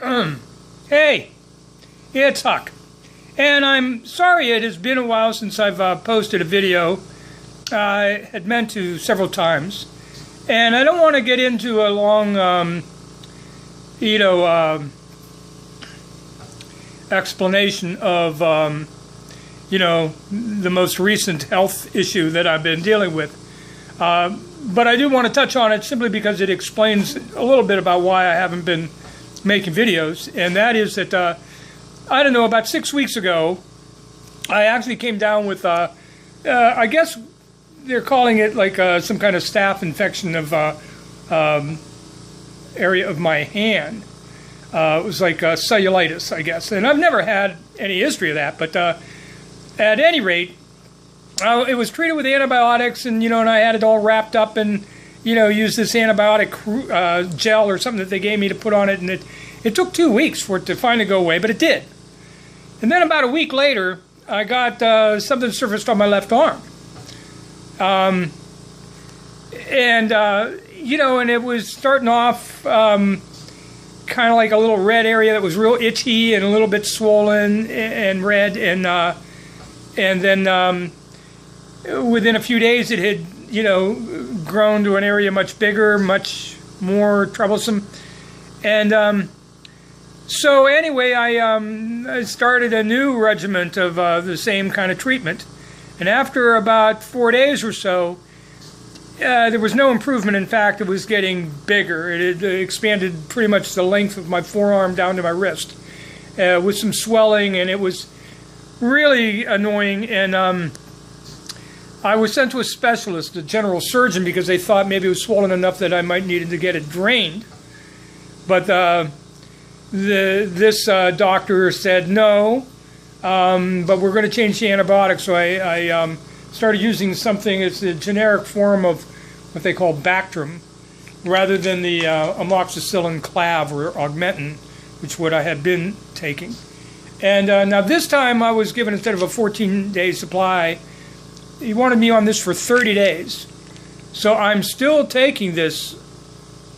Hey, it's Huck, and I'm sorry it has been a while since I've posted a video. I had meant to several times, and I don't want to get into a long, explanation of, the most recent health issue that I've been dealing with. But I do want to touch on it simply because it explains a little bit about why I haven't been making videos, and that is that I don't know, about 6 weeks ago I actually came down with I guess they're calling it like some kind of staph infection of area of my hand. It was like cellulitis, I guess, and I've never had any history of that, but at any rate, it was treated with antibiotics, and and I had it all wrapped up and used this antibiotic gel or something that they gave me to put on it, and it took 2 weeks for it to finally go away, but it did. And then about a week later, I got something surfaced on my left arm. And it was starting off kind of like a little red area that was real itchy and a little bit swollen and red, and then within a few days it had grown to an area much bigger, much more troublesome. And so anyway, I started a new regimen of the same kind of treatment. And after about 4 days or so, there was no improvement. In fact, it was getting bigger. It had expanded pretty much the length of my forearm down to my wrist with some swelling, and it was really annoying. And I was sent to a specialist, a general surgeon, because they thought maybe it was swollen enough that I might need to get it drained. But this doctor said no, but we're going to change the antibiotics. So I started using something. It's a generic form of what they call Bactrim, rather than the amoxicillin clav or augmentin, which what I had been taking. And now this time I was given, instead of a 14-day supply, he wanted me on this for 30 days. So I'm still taking this.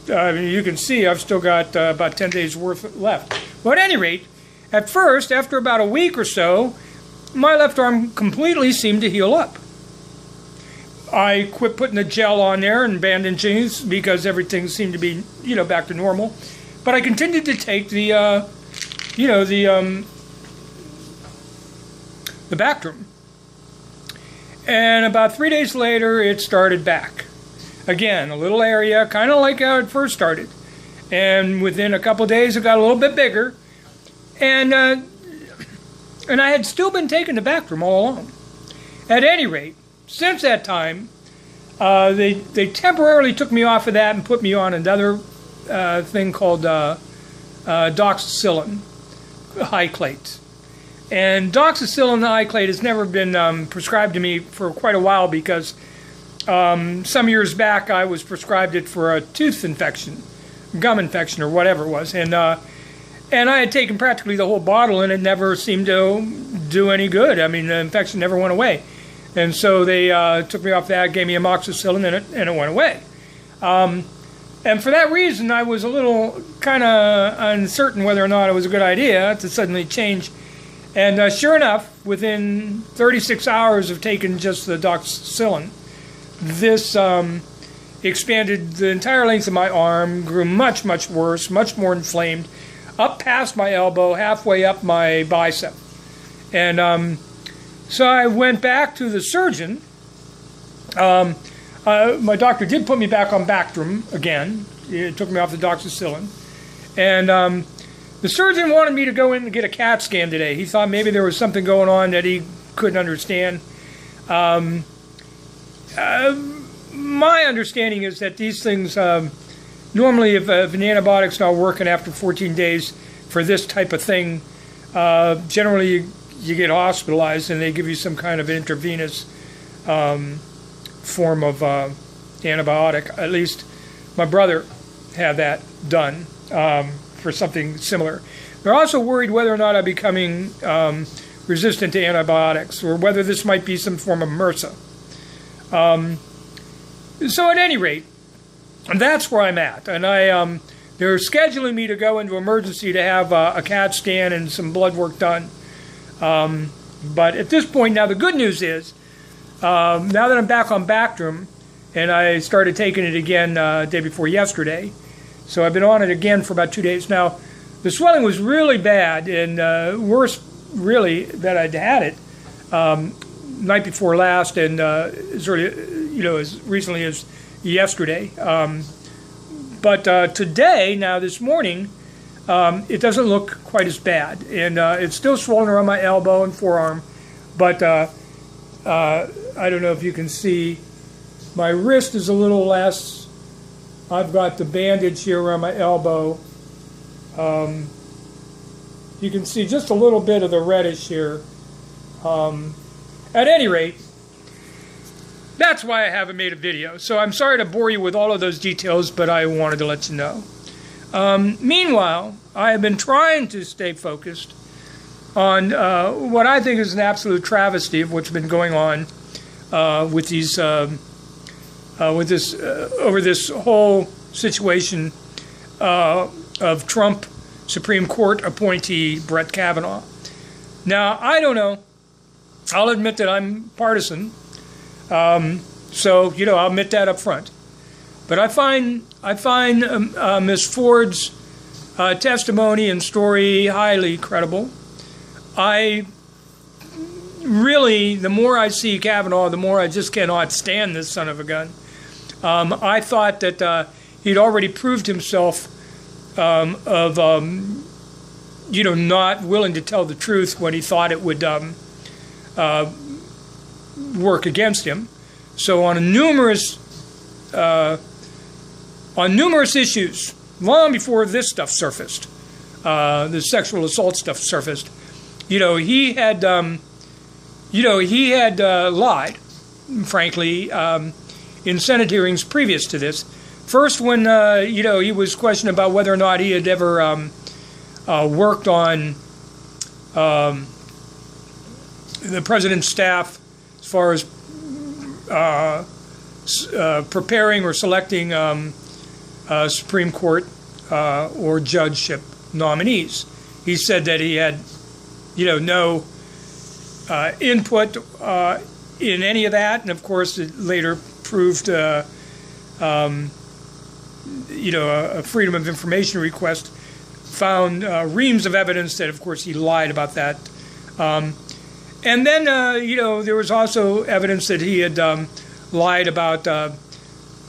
You can see I've still got about 10 days worth left. But at any rate, at first, after about a week or so, my left arm completely seemed to heal up. I quit putting the gel on there and bandages because everything seemed to be, back to normal. But I continued to take the Bactrim. And about 3 days later, it started back. Again, a little area, kind of like how it first started. And within a couple of days, it got a little bit bigger. And I had still been taking the Bactrim all along. At any rate, since that time, they temporarily took me off of that and put me on another thing called doxycycline hyclate. And doxycycline hyclate has never been prescribed to me for quite a while because some years back I was prescribed it for a tooth infection, gum infection or whatever it was. And I had taken practically the whole bottle and it never seemed to do any good. I mean, the infection never went away. And so they took me off that, gave me amoxicillin, and it went away. And for that reason, I was a little kind of uncertain whether or not it was a good idea to suddenly change. And sure enough, within 36 hours of taking just the doxycycline, this expanded the entire length of my arm, grew much, much worse, much more inflamed, up past my elbow, halfway up my bicep. And so I went back to the surgeon. My doctor did put me back on Bactrim again. It took me off the doxycycline. And the surgeon wanted me to go in and get a CAT scan today. He thought maybe there was something going on that he couldn't understand. My understanding is that these things, normally if an antibiotic's not working after 14 days for this type of thing, generally you get hospitalized and they give you some kind of intravenous form of antibiotic. At least my brother had that done for something similar. They're also worried whether or not I'm becoming resistant to antibiotics or whether this might be some form of MRSA. So at any rate, that's where I'm at. And I They're scheduling me to go into emergency to have a CAT scan and some blood work done. But at this point now, the good news is, now that I'm back on Bactrim, and I started taking it again day before yesterday, so I've been on it again for about 2 days now. The swelling was really bad, and worse really that I'd had it night before last, and as recently as yesterday. But today, now this morning, it doesn't look quite as bad, and it's still swollen around my elbow and forearm, but I don't know if you can see, my wrist is a little less. I've got the bandage here around my elbow. You can see just a little bit of the reddish here. At any rate, that's why I haven't made a video. So I'm sorry to bore you with all of those details, but I wanted to let you know. Meanwhile, I have been trying to stay focused on what I think is an absolute travesty of what's been going on with these, over this whole situation of Trump Supreme Court appointee Brett Kavanaugh. Now, I don't know. I'll admit that I'm partisan. So, I'll admit that up front. But I find Ms. Ford's testimony and story highly credible. The more I see Kavanaugh, the more I just cannot stand this son of a gun. I thought that he'd already proved himself not willing to tell the truth when he thought it would work against him. So on numerous issues, long before this stuff surfaced, the sexual assault stuff surfaced, he had lied, frankly, in Senate hearings previous to this. First, when he was questioned about whether or not he had ever worked on the president's staff as far as preparing or selecting Supreme Court or judgeship nominees. He said that he had, no input in any of that, and of course it later proved, a Freedom of Information request found reams of evidence that, of course, he lied about that. And then, there was also evidence that he had lied about,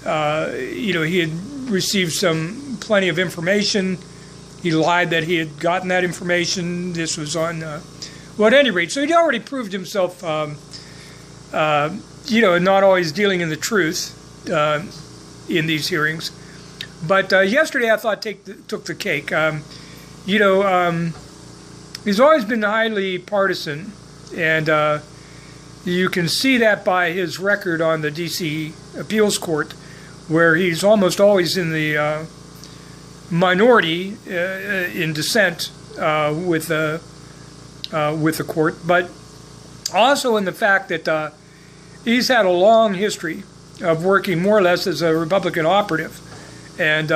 he had received plenty of information. He lied that he had gotten that information. This was on, at any rate, so he'd already proved himself, not always dealing in the truth in these hearings. But yesterday I thought took the cake. He's always been highly partisan, and you can see that by his record on the D.C. Appeals Court, where he's almost always in the minority in dissent with the court, but also in the fact that he's had a long history of working more or less as a Republican operative, and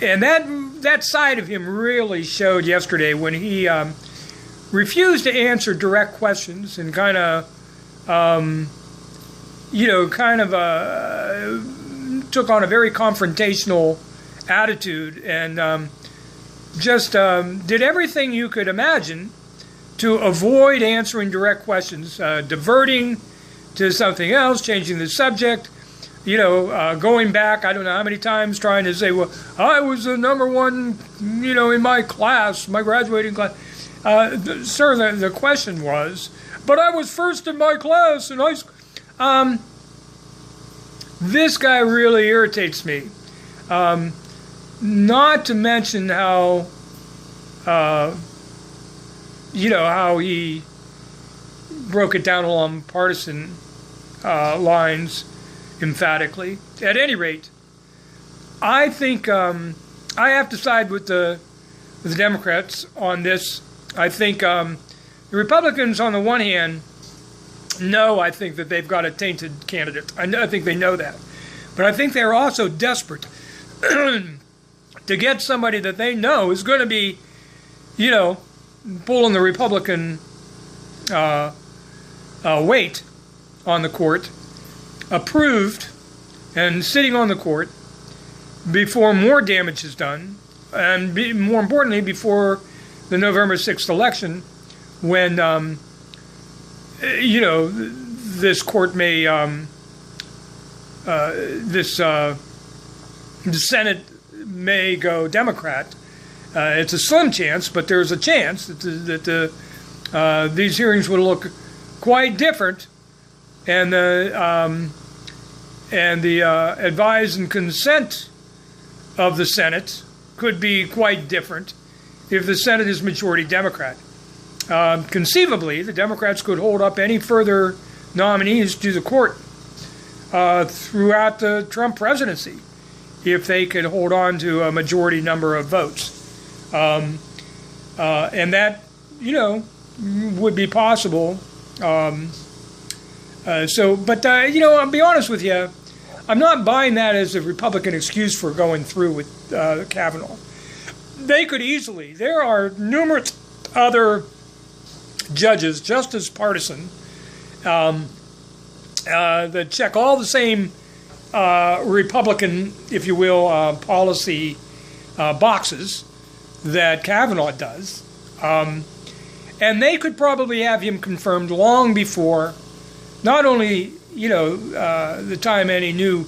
that side of him really showed yesterday when he refused to answer direct questions and took on a very confrontational attitude, and just did everything you could imagine to avoid answering direct questions, diverting to something else, changing the subject, going back, I don't know how many times, trying to say, well, I was the number one, in my class, my graduating class. Sir, the question was, but I was first in my class in high school. This guy really irritates me. Not to mention how, how he broke it down along partisan lines emphatically. At any rate, I think I have to side with the Democrats on this. I think the Republicans, on the one hand, I think that they've got a tainted candidate. I think they know that. But I think they're also desperate to get somebody that they know is going to be, pulling the Republican weight on the court, approved and sitting on the court before more damage is done, and more importantly, before the November 6th election, when, this court may, the Senate may go Democrat. It's a slim chance, but there's a chance that these hearings would look quite different, and the advise and consent of the Senate could be quite different if the Senate is majority Democrat. Conceivably, the Democrats could hold up any further nominees to the court throughout the Trump presidency if they could hold on to a majority number of votes. And that, would be possible. I'll be honest with you, I'm not buying that as a Republican excuse for going through with Kavanaugh. They could easily. There are numerous other judges just as partisan that check all the same Republican, if you will, policy boxes that Kavanaugh does. And they could probably have him confirmed long before not only, the time any new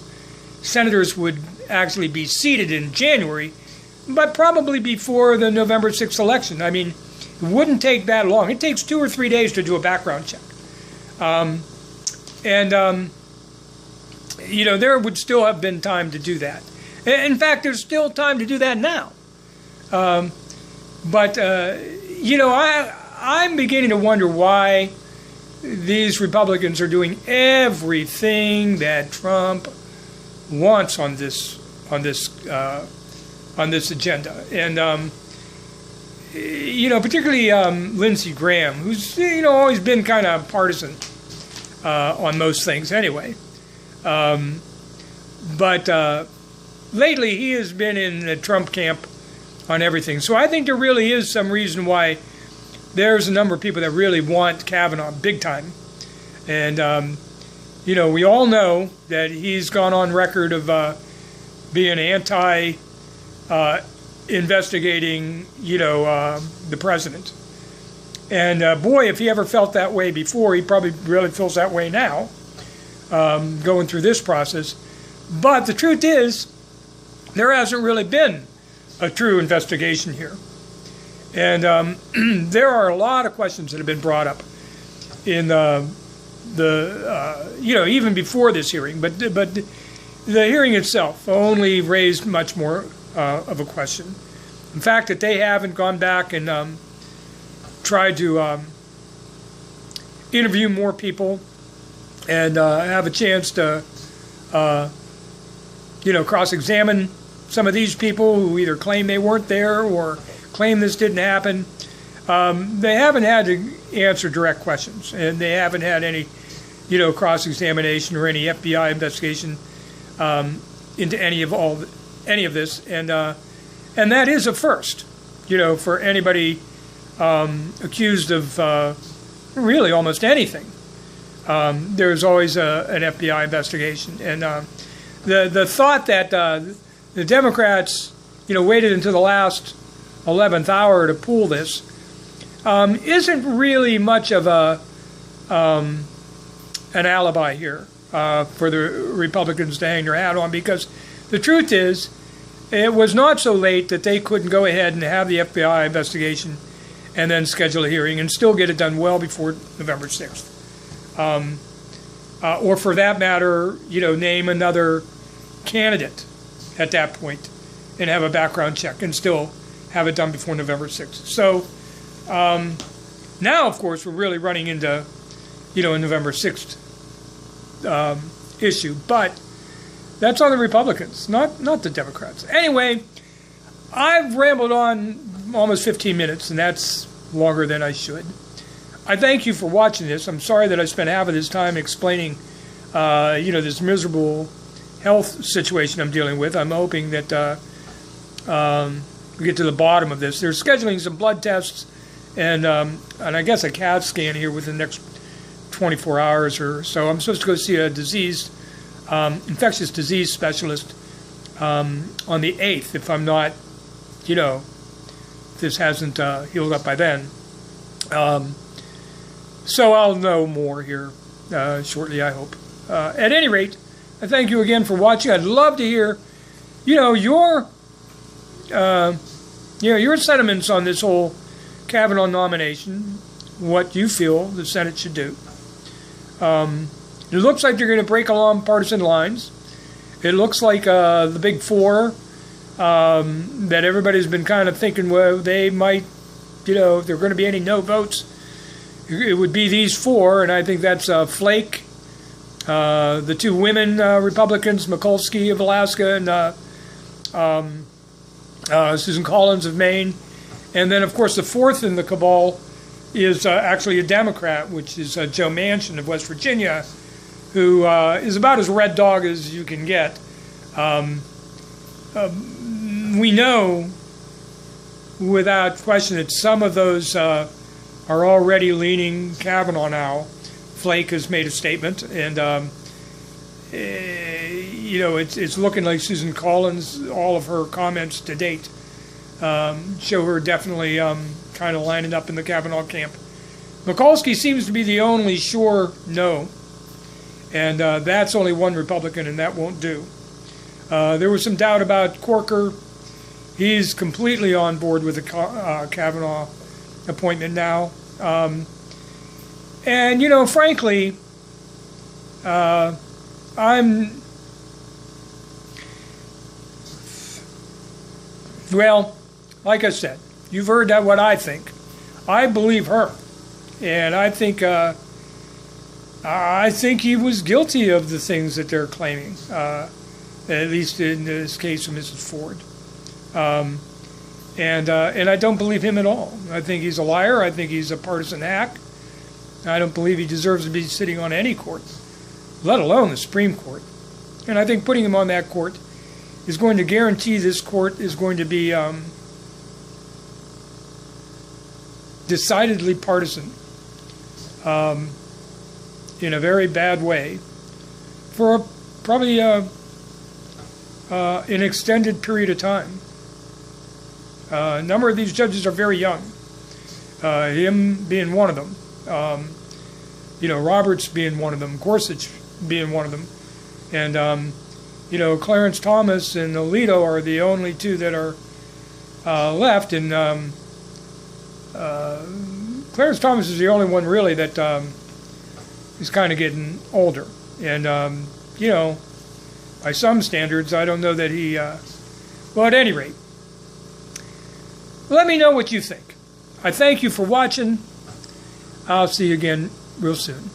senators would actually be seated in January, but probably before the November 6th election. I mean, it wouldn't take that long. It takes 2 or 3 days to do a background check. There would still have been time to do that. In fact, there's still time to do that now. I'm beginning to wonder why these Republicans are doing everything that Trump wants on this agenda, and particularly Lindsey Graham, who's always been kind of partisan on most things anyway, but lately he has been in the Trump camp on everything. So I think there really is some reason why there's a number of people that really want Kavanaugh big time. And, we all know that he's gone on record of being anti-investigating, the president. And, boy, if he ever felt that way before, he probably really feels that way now, going through this process. But the truth is, there hasn't really been a true investigation here. And there are a lot of questions that have been brought up in even before this hearing, but the hearing itself only raised much more of a question. In fact, that they haven't gone back and tried to interview more people and have a chance to cross-examine some of these people who either claim they weren't there or claim this didn't happen. They haven't had to answer direct questions, and they haven't had any, cross-examination or any FBI investigation into any of this, and that is a first, for anybody accused of really almost anything. There's always an FBI investigation, and the thought that the Democrats, waited until the last 11th hour to pull this isn't really much of an alibi here for the Republicans to hang their hat on, because the truth is it was not so late that they couldn't go ahead and have the FBI investigation and then schedule a hearing and still get it done well before November 6th. Or for that matter, name another candidate at that point and have a background check and still have it done before November 6th. So now, of course, we're really running into, a November 6th issue. But that's on the Republicans, not the Democrats. Anyway, I've rambled on almost 15 minutes, and that's longer than I should. I thank you for watching this. I'm sorry that I spent half of this time explaining, this miserable health situation I'm dealing with. I'm hoping that we get to the bottom of this. They're scheduling some blood tests and I guess a CAT scan here within the next 24 hours or so. I'm supposed to go see a infectious disease specialist on the 8th, if I'm not, if this hasn't healed up by then. So I'll know more here shortly, I hope. At any rate, I thank you again for watching. I'd love to hear, your sentiments on this whole Kavanaugh nomination, what you feel the Senate should do. It looks like they're going to break along partisan lines. It looks like the big four that everybody's been kind of thinking, well, they might, if there are going to be any no votes, it would be these four, and I think that's Flake, the two women Republicans, Mikulski of Alaska and Susan Collins of Maine. And then, of course, the fourth in the cabal is actually a Democrat, which is Joe Manchin of West Virginia, who is about as red dog as you can get. We know without question that some of those are already leaning Kavanaugh now. Flake has made a statement, and it's looking like Susan Collins, all of her comments to date show her definitely kind of lining up in the Kavanaugh camp. Mikulski seems to be the only sure no, and that's only one Republican, and that won't do. There was some doubt about Corker. He's completely on board with the Kavanaugh appointment now. And, frankly, like I said, you've heard what I think. I believe her. And I think he was guilty of the things that they're claiming, at least in this case of Mrs. Ford. And I don't believe him at all. I think he's a liar. I think he's a partisan hack. I don't believe he deserves to be sitting on any court, let alone the Supreme Court. And I think putting him on that court is going to guarantee this court is going to be decidedly partisan in a very bad way for probably an extended period of time. A number of these judges are very young, him being one of them, Roberts being one of them, Gorsuch being one of them, and Clarence Thomas and Alito are the only two that are left, and Clarence Thomas is the only one really that is kind of getting older, and by some standards, I don't know that he. Well, at any rate, let me know what you think. I thank you for watching. I'll see you again real soon.